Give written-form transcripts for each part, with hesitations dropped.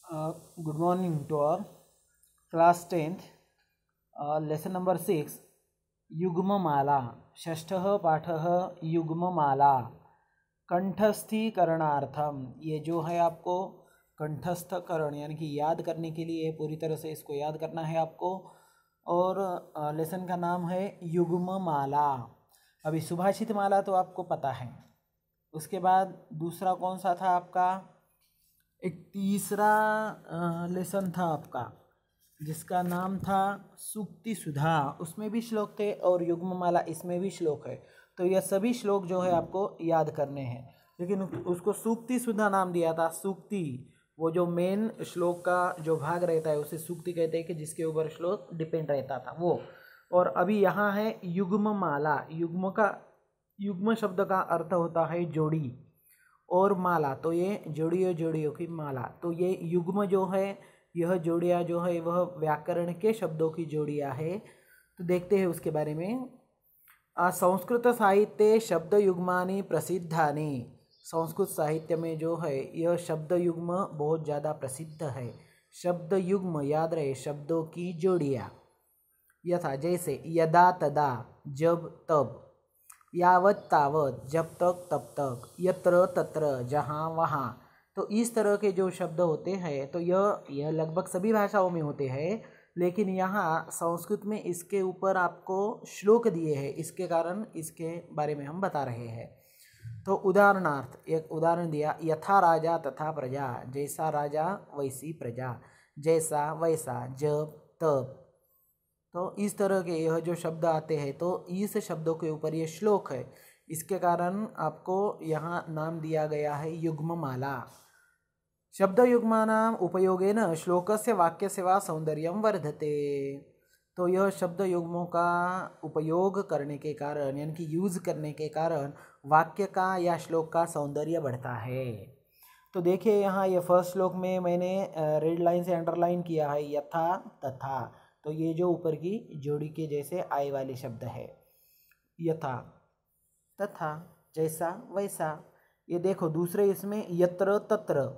Good morning to all. Class 10th, lesson number 6, युग्ममाला. षष्ठः पाठः युग्ममाला. कंठस्थीकरणार्थम. ये जो है आपको कंठस्थकरण यानी कि याद करने के लिए पूरी तरह से इसको याद करना है आपको. और लेसन का नाम है युग्ममाला. अभी सुभाषित माला तो आपको पता है. उसके बाद दूसरा कौन सा था आपका? एक तीसरा लेसन था आपका जिसका नाम था सूक्ति सुधा. उसमें भी श्लोक थे और युग्ममाला इसमें भी श्लोक है. तो यह सभी श्लोक जो है आपको याद करने हैं. लेकिन उसको सूक्ति सुधा नाम दिया था. सूक्ति वो जो मेन श्लोक का जो भाग रहता है उसे सूक्ति कहते हैं कि जिसके ऊपर श्लोक डिपेंड रहता था वो. और अभी यहाँ है युग्ममाला. युग्म शब्द का अर्थ होता है जोड़ी और माला तो ये जोड़ियों की माला. तो ये युग्म जो है यह जोड़ियाँ जो है वह व्याकरण के शब्दों की जोड़ियाँ है. तो देखते हैं उसके बारे में. संस्कृत साहित्य शब्द युग्मानि प्रसिद्धानि. संस्कृत साहित्य में जो है यह शब्द युग्म बहुत ज़्यादा प्रसिद्ध है. शब्द युग्म याद रहे शब्दों की जोड़ियाँ. यथा जैसे यदा तदा जब तब, यावत तावत जब तक तब तक, यत्र तत्र जहाँ वहाँ. तो इस तरह के जो शब्द होते हैं तो यह लगभग सभी भाषाओं में होते हैं. लेकिन यहाँ संस्कृत में इसके ऊपर आपको श्लोक दिए हैं. इसके कारण इसके बारे में हम बता रहे हैं. तो उदाहरणार्थ एक उदाहरण दिया. यथा राजा तथा प्रजा. जैसा राजा वैसी प्रजा, जैसा वैसा जब तब. तो इस तरह के यह जो शब्द आते हैं तो इस शब्दों के ऊपर ये श्लोक है. इसके कारण आपको यहाँ नाम दिया गया है युग्ममाला. शब्द युग्मानाम उपयोगेन श्लोकस्य वाक्यस्य वा सौंदर्यम वर्धते. तो यह शब्द युग्मों का उपयोग करने के कारण यानी कि यूज़ करने के कारण वाक्य का या श्लोक का सौंदर्य बढ़ता है. तो देखिए यहाँ ये फर्स्ट श्लोक में मैंने रेड लाइन से अंडरलाइन किया है यथा तथा. तो ये जो ऊपर की जोड़ी के जैसे आए वाले शब्द है. यथा तथा जैसा वैसा. ये देखो दूसरे इसमें यत्र तत्र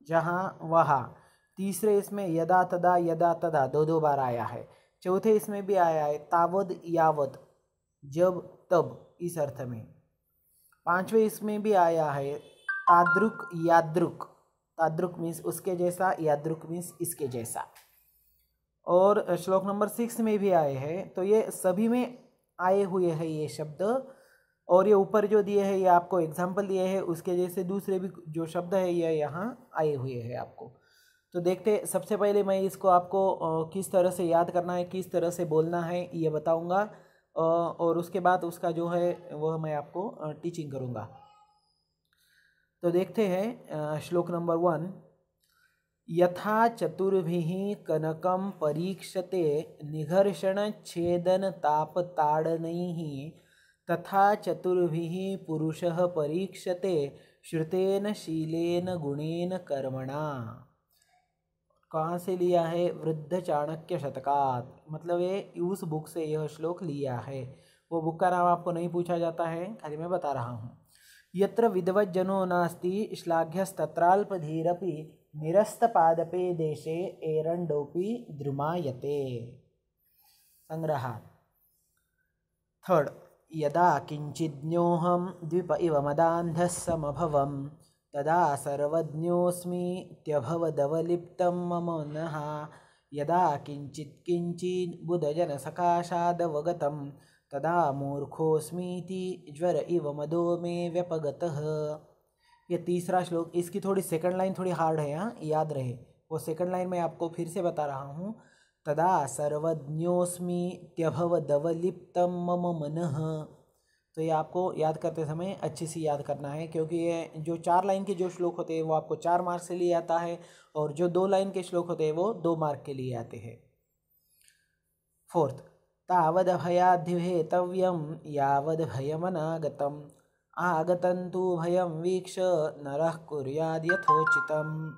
जहाँ वहाँ. तीसरे इसमें यदा तदा दो बार आया है. चौथे इसमें भी आया है तावद यावत जब तब इस अर्थ में. पांचवें इसमें भी आया है तादृक यादृक. तादृक मीन्स उसके जैसा, यादृक मीन्स इसके जैसा. और श्लोक नंबर 6 में भी आए हैं. तो ये सभी में आए हुए हैं ये शब्द. और ये ऊपर जो दिए हैं ये आपको एग्जाम्पल दिए हैं उसके जैसे दूसरे भी जो शब्द है ये यहाँ आए हुए हैं आपको. तो देखते सबसे पहले मैं इसको आपको किस तरह से याद करना है किस तरह से बोलना है ये बताऊँगा. और उसके बाद उसका जो है वह मैं आपको टीचिंग करूँगा. तो देखते हैं श्लोक नंबर 1. यथा चतुर्भिः कनकं परीक्षते निघर्षणच्छेदन तापताडनैः तथा चतुर्भिः पुरुषः परीक्षते श्रुतेन शीलेन गुणेन कर्मणा. कहाँ से लिया है? वृद्ध चाणक्य शतकात. मतलब ये उस बुक से यह श्लोक लिया है. वो बुक का नाम आपको नहीं पूछा जाता है, खाली मैं बता रहा हूँ. यत्र विद्वज्जनो नास्ति श्लाघ्यस्तत्राल्पधीरपि निरस्तपादपे देशे एरंडोपि द्रुमायते. संग्रहात्. थर्ड. यदा किंचिज्ञोऽहं द्विप इव मदान्धः समभवं तदा सर्वज्ञोऽस्मीत्यभवदवलिप्तं मम मनः. यदा किंचित् बुधजनसकाशादवगतं तदा मूर्खोऽस्मीति ज्वर इव मदो मे व्यपगतः. ये तीसरा श्लोक. इसकी थोड़ी सेकंड लाइन थोड़ी हार्ड है, यहाँ याद रहे. वो सेकंड लाइन मैं आपको फिर से बता रहा हूँ. तदा सर्वज्ञोऽस्मीत्यभवदवलिप्तं मम मनः. तो ये आपको याद करते समय अच्छे से याद करना है क्योंकि ये जो 4 लाइन के जो श्लोक होते हैं वो आपको 4 मार्क से लिए आता है और जो 2 लाइन के श्लोक होते हैं वो 2 मार्क के लिए आते हैं. फोर्थ. तावदभयाद्विहेतव्यं यावद्भयमनागतम् आगतन्तु भयं वीक्ष नरः कुर्याद् यथोचितम्.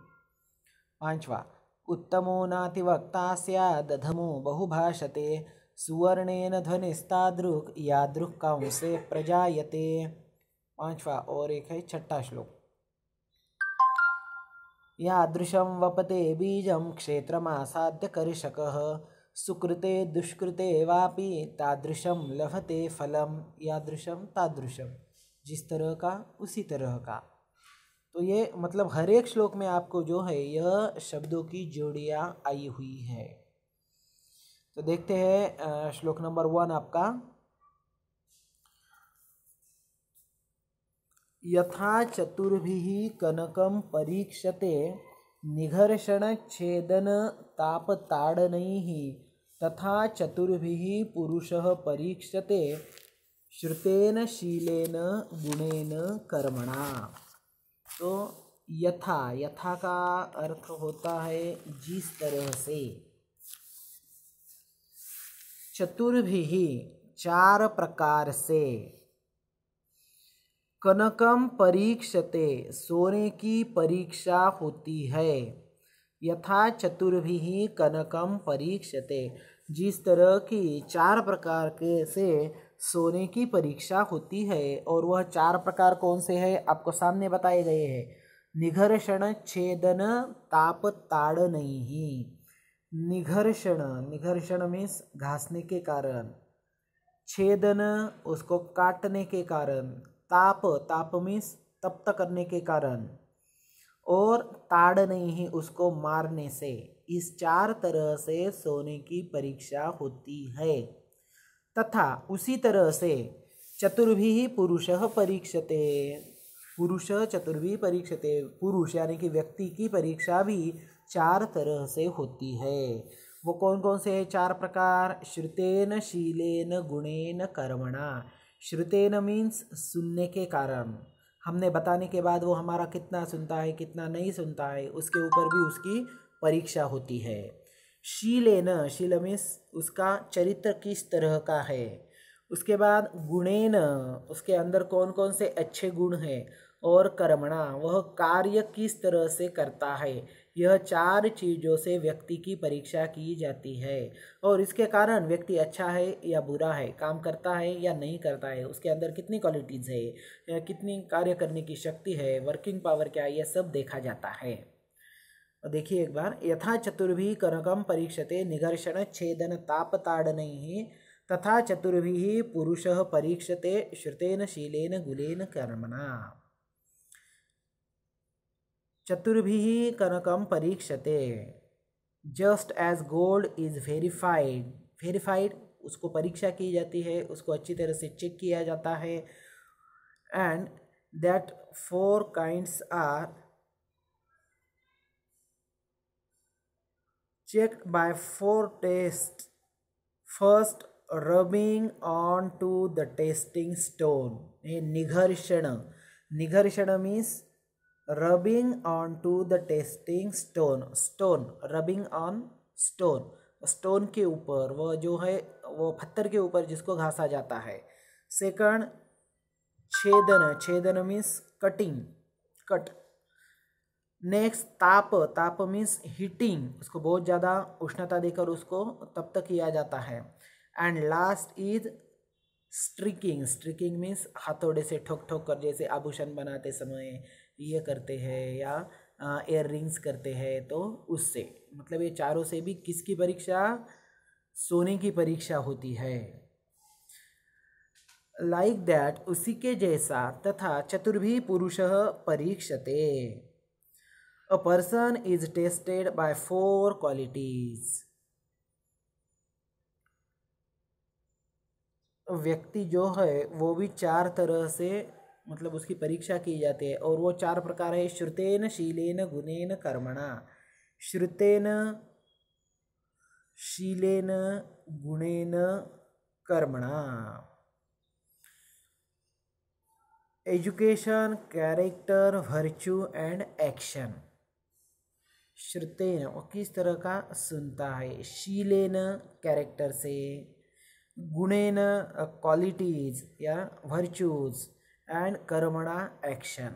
पांचवा. उत्तमो नातिवक्ता स्यादधमो बहुभाषते सुवर्णेन ध्वनिस्तादृक् यादृक् कांसे प्रजायते. पांचवा. और एक है छठा श्लोक. यादृशं वपते बीजं क्षेत्रमासाद्य कर्षकः सुकृते दुष्कृते वापि तादृशं लभते फलम। यादृशम तादृशम, जिस तरह का उसी तरह का। तो ये मतलब हर एक श्लोक में आपको जो है यह शब्दों की जोड़ियाँ आई हुई है। तो देखते हैं श्लोक नंबर 1 आपका। यथा चतुर्भिः कनकं परीक्षते निघर्षण छेदन तापताडनैः तथा चतुर्भिः पुरुषः परीक्षते श्रुतेन शीलेन गुणेन कर्मणा। तो यथा, यथा का अर्थ होता है जिस तरह से, चतुर्भिः चार प्रकार से, कनकम परीक्षते सोने की परीक्षा होती है। यथा चतुर्भिः कनकम परीक्षते, जिस तरह की चार प्रकार के से सोने की परीक्षा होती है। और वह चार प्रकार कौन से हैं आपको सामने बताए गए हैं। निघर्षण छेदन ताप ताड़नैः। निघर्षण, निघर्षण मीन्स घासने के कारण, छेदन उसको काटने के कारण, ताप, ताप मीन्स तप्त करने के कारण, और ताड़नैः उसको मारने से। इस चार तरह से सोने की परीक्षा होती है। तथा उसी तरह से चतुर्भिः पुरुषः परीक्षते, पुरुष चतुर्भिः परीक्षते, पुरुष यानी कि व्यक्ति की परीक्षा भी चार तरह से होती है। वो कौन कौन से हैं चार प्रकार। श्रुतेन शीलेन गुणेन कर्मणा। श्रुतेन मीन्स सुनने के कारण, हमने बताने के बाद वो हमारा कितना सुनता है कितना नहीं सुनता है उसके ऊपर भी उसकी परीक्षा होती है। शीलेन, शील मीन्स उसका चरित्र किस तरह का है। उसके बाद गुणेन, उसके अंदर कौन कौन से अच्छे गुण हैं। और कर्मणा, वह कार्य किस तरह से करता है। यह चार चीज़ों से व्यक्ति की परीक्षा की जाती है। और इसके कारण व्यक्ति अच्छा है या बुरा है, काम करता है या नहीं करता है, उसके अंदर कितनी क्वालिटीज़ है, कितनी कार्य करने की शक्ति है, वर्किंग पावर क्या है, यह सब देखा जाता है। देखिए एक बार। यथा चतुर्भिः कनकं परीक्षते निघर्षण छेदन तापताडनैः तथा चतुर्भिः पुरुषः परीक्षते श्रुतेन शीलेन गुलेन कर्मणा। चतुर्भिः कनकं परीक्षते, just as gold is verified, verified उसको परीक्षा की जाती है, उसको अच्छी तरह से चेक किया जाता है। And that 4 kinds are checked by 4 tests. First, rubbing on to the testing stone. निघर्षण, निघर्षण means rubbing on to the testing stone. Stone, rubbing on stone, stone के ऊपर, वो जो है वो पत्थर के ऊपर जिसको घासा जाता है। सेकंड, छेदन, छेदन means कटिंग, कट। नेक्स्ट, ताप, ताप मीन्स हीटिंग, उसको बहुत ज़्यादा उष्णता देकर उसको तब तक किया जाता है। And last is striking, striking means हथौड़े से ठोक ठोक कर, जैसे आभूषण बनाते समय ये करते हैं या एयर रिंग्स करते हैं, तो उससे मतलब ये चारों से भी किसकी परीक्षा, सोने की परीक्षा होती है। लाइक दैट, उसी के जैसा। तथा चतुर्भिः पुरुषः परीक्षते, A person is tested by 4 qualities. व्यक्ति जो है वो भी चार तरह से मतलब उसकी परीक्षा की जाती है। और वो चार प्रकार है। श्रुतेन शीलेन गुणेन कर्मणा। श्रुतेन शीलेन गुणेन कर्मणा। Education, character, virtue and action. श्रुतेन वो किस तरह का सुनता है, शीलेन कैरेक्टर से, गुणेन क्वालिटीज या वर्च्यूज, एंड कर्मणा एक्शन।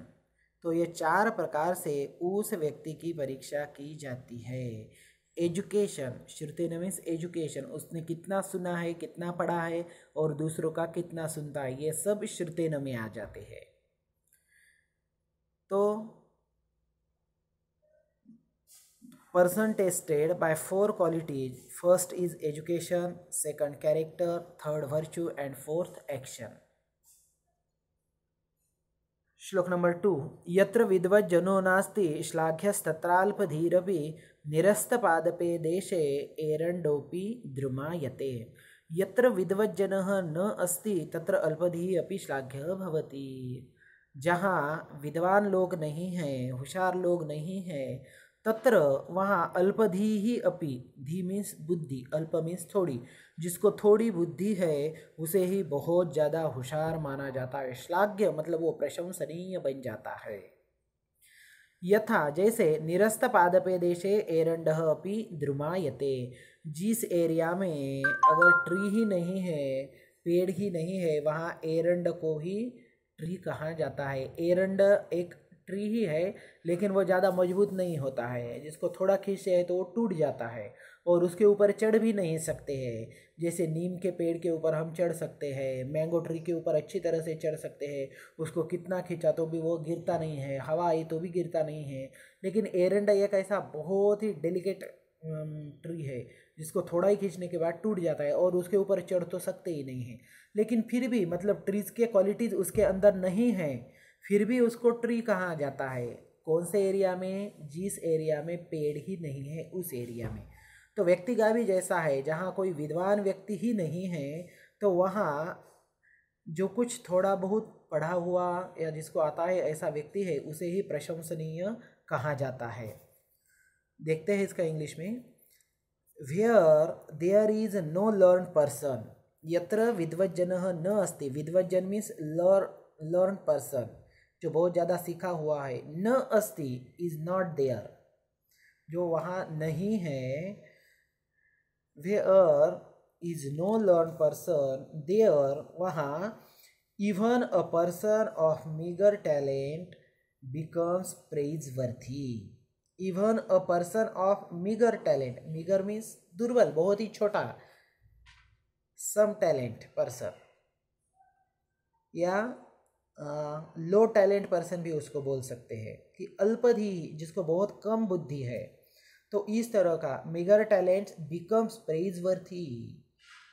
तो ये चार प्रकार से उस व्यक्ति की परीक्षा की जाती है। एजुकेशन, श्रुतेन मीन्स एजुकेशन, उसने कितना सुना है, कितना पढ़ा है, और दूसरों का कितना सुनता है, ये सब श्रुतेन में आ जाते हैं। तो person tested by 4 qualities. First is education, second character, third virtue, and fourth action. श्लोक नंबर 2. यत्र विद्वज्जनो नास्ति श्लाघ्यस्तत्राल्पधीरपि निरस्तपादपे देशे एरण्डोऽपि द्रुमायते. यत्र विद्वज्जनः न अस्ति तत्र अल्पधीः अपि श्लाघ्यः भवति. जहाँ विद्वान लोग नहीं हैं, होशियार लोग नहीं हैं, तत्र वहाँ अल्पधी ही अपि, धी मीन्स बुद्धि, अल्प मीन्स थोड़ी, जिसको थोड़ी बुद्धि है उसे ही बहुत ज़्यादा होशियार माना जाता है. श्लाघ्य मतलब वो प्रशंसनीय बन जाता है. यथा जैसे निरस्त पादपे देशे एरंडः अपि द्रुमायते. जिस एरिया में अगर ट्री ही नहीं है, पेड़ ही नहीं है, वहाँ एरंड को ही ट्री कहा जाता है. एरंड एक ट्री ही है लेकिन वो ज़्यादा मजबूत नहीं होता है, जिसको थोड़ा खींचते हैं तो वो टूट जाता है और उसके ऊपर चढ़ भी नहीं सकते हैं. जैसे नीम के पेड़ के ऊपर हम चढ़ सकते हैं, मैंगो ट्री के ऊपर अच्छी तरह से चढ़ सकते हैं, उसको कितना खींचा तो भी वो गिरता नहीं है, हवा आई तो भी गिरता नहीं है. लेकिन एरंडा एक ऐसा बहुत ही डेलिकेट ट्री है जिसको थोड़ा ही खींचने के बाद टूट जाता है और उसके ऊपर चढ़ तो सकते ही नहीं हैं. लेकिन फिर भी मतलब ट्रीज़ के क्वालिटीज़ उसके अंदर नहीं हैं, फिर भी उसको ट्री कहा जाता है. कौन से एरिया में? जिस एरिया में पेड़ ही नहीं है उस एरिया में. तो व्यक्ति का भी जैसा है, जहाँ कोई विद्वान व्यक्ति ही नहीं है तो वहाँ जो कुछ थोड़ा बहुत पढ़ा हुआ या जिसको आता है ऐसा व्यक्ति है उसे ही प्रशंसनीय कहा जाता है. देखते हैं इसका इंग्लिश में. Where there is no learn person, यत्र विद्वज्जनः न अस्ति. विद्वज्जन मीन्स लर्न पर्सन, जो बहुत ज़्यादा सीखा हुआ है. न अस्ति इज नॉट देयर, जो वहाँ नहीं है. Where is no learn person, there वहाँ even a person of meagre talent becomes praiseworthy. Even a person of meagre talent, meagre means दुर्बल, बहुत ही छोटा, सम टैलेंट पर्सन या लो टैलेंट पर्सन भी उसको बोल सकते हैं कि अल्पधी, जिसको बहुत कम बुद्धि है. तो इस तरह का meagre talent becomes praiseworthy.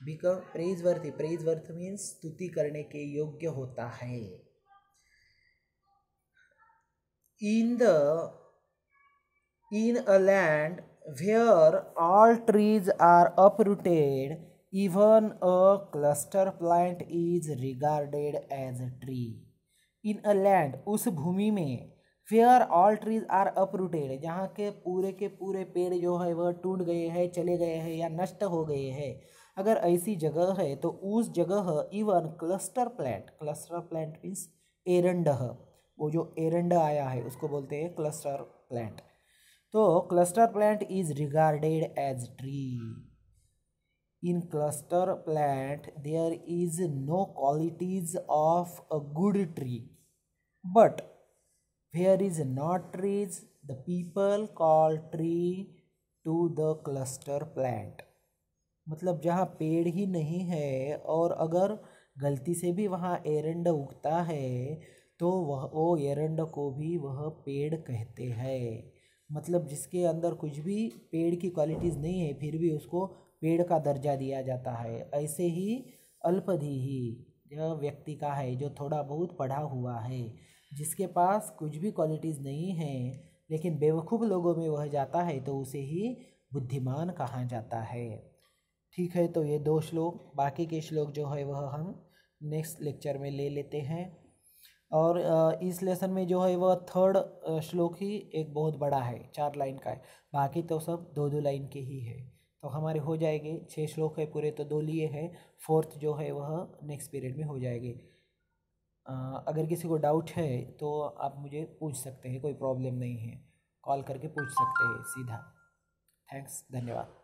Become praiseworthy, praiseworth means स्तुति करने के योग्य होता है. In a land where all trees are uprooted, even a cluster plant is regarded as a tree. In a land, उस भूमि में, where all trees are uprooted, जहाँ के पूरे पेड़ जो है वह टूट गए हैं, चले गए हैं या नष्ट हो गए हैं, अगर ऐसी जगह है तो उस जगह इवन क्लस्टर प्लांट मीन्स एरंड, वो जो एरंड आया है उसको बोलते हैं क्लस्टर प्लांट. तो cluster plant is regarded as tree. In cluster plant there is no qualities of a good tree, but where is not trees the people call tree to the cluster plant. मतलब जहाँ पेड़ ही नहीं है और अगर गलती से भी वहाँ एरंड उगता है तो वो एरंड को भी वह पेड़ कहते हैं. मतलब जिसके अंदर कुछ भी पेड़ की क्वालिटीज़ नहीं है फिर भी उसको पेड़ का दर्जा दिया जाता है. ऐसे ही अल्पधी ही यह व्यक्ति का है जो थोड़ा बहुत पढ़ा हुआ है, जिसके पास कुछ भी क्वालिटीज़ नहीं है लेकिन बेवकूफ़ लोगों में वह जाता है तो उसे ही बुद्धिमान कहा जाता है. ठीक है, तो ये 2 श्लोक, बाकी के श्लोक जो है वह हम नेक्स्ट लेक्चर में ले लेते हैं. और इस लेसन में जो है वह 3rd श्लोक ही एक बहुत बड़ा है, 4 लाइन का है, बाकी तो सब 2-2 लाइन के ही है. तो हमारे हो जाएंगे 6 श्लोक है पूरे, तो 2 लिए हैं, 4th जो है वह नेक्स्ट पीरियड में हो जाएगी. अगर किसी को डाउट है तो आप मुझे पूछ सकते हैं, कोई प्रॉब्लम नहीं है, कॉल करके पूछ सकते हैं सीधा. थैंक्स, धन्यवाद.